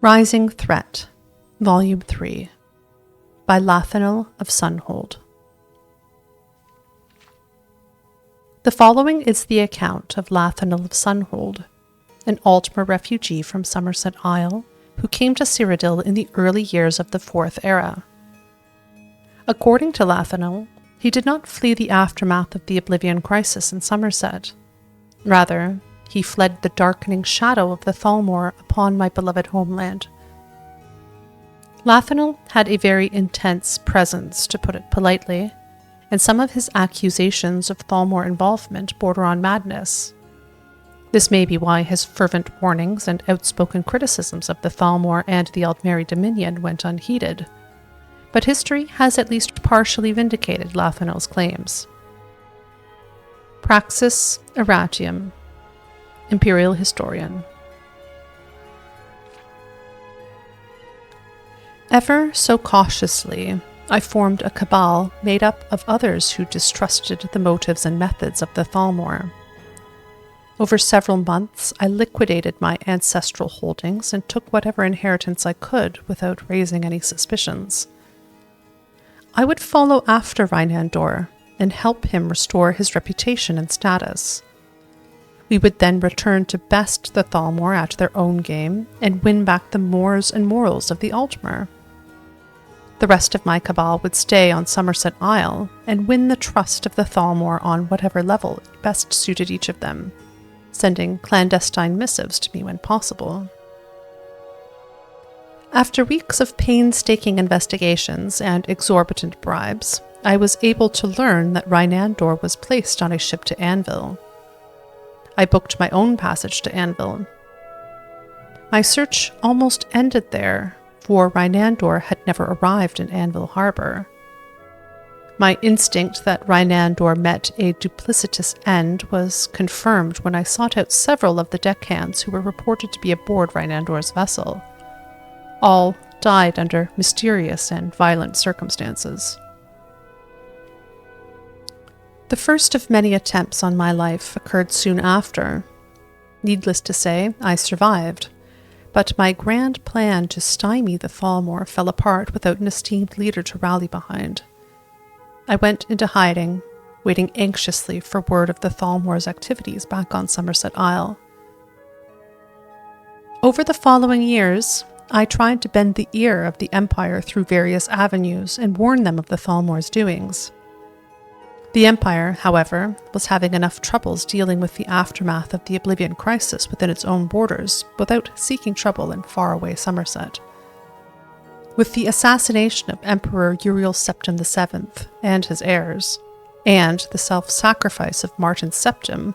Rising Threat, Volume 3, by Lathanel of Sunhold. The following is the account of Lathanel of Sunhold, an Altmer refugee from Somerset Isle who came to Cyrodiil in the early years of the Fourth Era. According to Lathanel, he did not flee the aftermath of the Oblivion Crisis in Somerset. Rather, he fled the darkening shadow of the Thalmor upon my beloved homeland. Lathanel had a very intense presence, to put it politely, and some of his accusations of Thalmor involvement border on madness. This may be why his fervent warnings and outspoken criticisms of the Thalmor and the Aldmeri Dominion went unheeded, but history has at least partially vindicated Lathanel's claims. Praxis Erratium, Imperial Historian. Ever so cautiously, I formed a cabal made up of others who distrusted the motives and methods of the Thalmor. Over several months, I liquidated my ancestral holdings and took whatever inheritance I could without raising any suspicions. I would follow after Reinandor and help him restore his reputation and status. We would then return to best the Thalmor at their own game and win back the mores and morals of the Altmer. The rest of my cabal would stay on Somerset Isle and win the trust of the Thalmor on whatever level best suited each of them, sending clandestine missives to me when possible. After weeks of painstaking investigations and exorbitant bribes, I was able to learn that Reinandor was placed on a ship to Anvil. I booked my own passage to Anvil. My search almost ended there, for Reinandor had never arrived in Anvil Harbor. My instinct that Reinandor met a duplicitous end was confirmed when I sought out several of the deckhands who were reported to be aboard Reinandor's vessel. All died under mysterious and violent circumstances. The first of many attempts on my life occurred soon after. Needless to say, I survived, but my grand plan to stymie the Thalmor fell apart without an esteemed leader to rally behind. I went into hiding, waiting anxiously for word of the Thalmor's activities back on Somerset Isle. Over the following years, I tried to bend the ear of the Empire through various avenues and warn them of the Thalmor's doings. The Empire, however, was having enough troubles dealing with the aftermath of the Oblivion Crisis within its own borders without seeking trouble in faraway Somerset. With the assassination of Emperor Uriel Septim VII and his heirs, and the self-sacrifice of Martin Septim,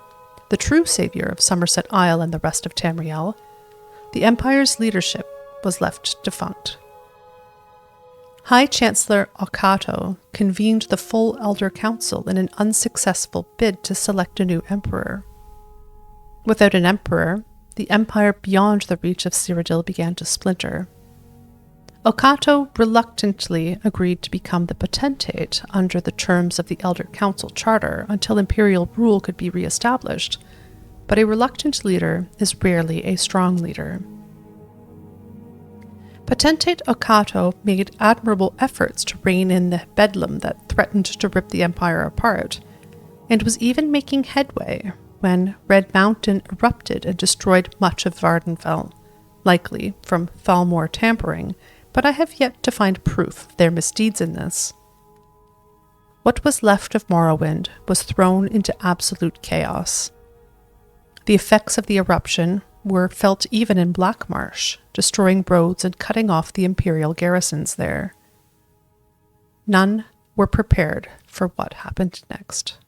the true savior of Somerset Isle and the rest of Tamriel, the Empire's leadership was left defunct. High Chancellor Aucato convened the full Elder Council in an unsuccessful bid to select a new emperor. Without an emperor, the empire beyond the reach of Cyrodiil began to splinter. Aucato reluctantly agreed to become the potentate under the terms of the Elder Council charter until imperial rule could be re-established, but a reluctant leader is rarely a strong leader. Potentate Aucato made admirable efforts to rein in the bedlam that threatened to rip the empire apart, and was even making headway when Red Mountain erupted and destroyed much of Vardenfell, likely from Thalmor tampering, but I have yet to find proof of their misdeeds in this. What was left of Morrowind was thrown into absolute chaos. The effects of the eruption were felt even in Blackmarsh, destroying roads and cutting off the imperial garrisons there. None were prepared for what happened next.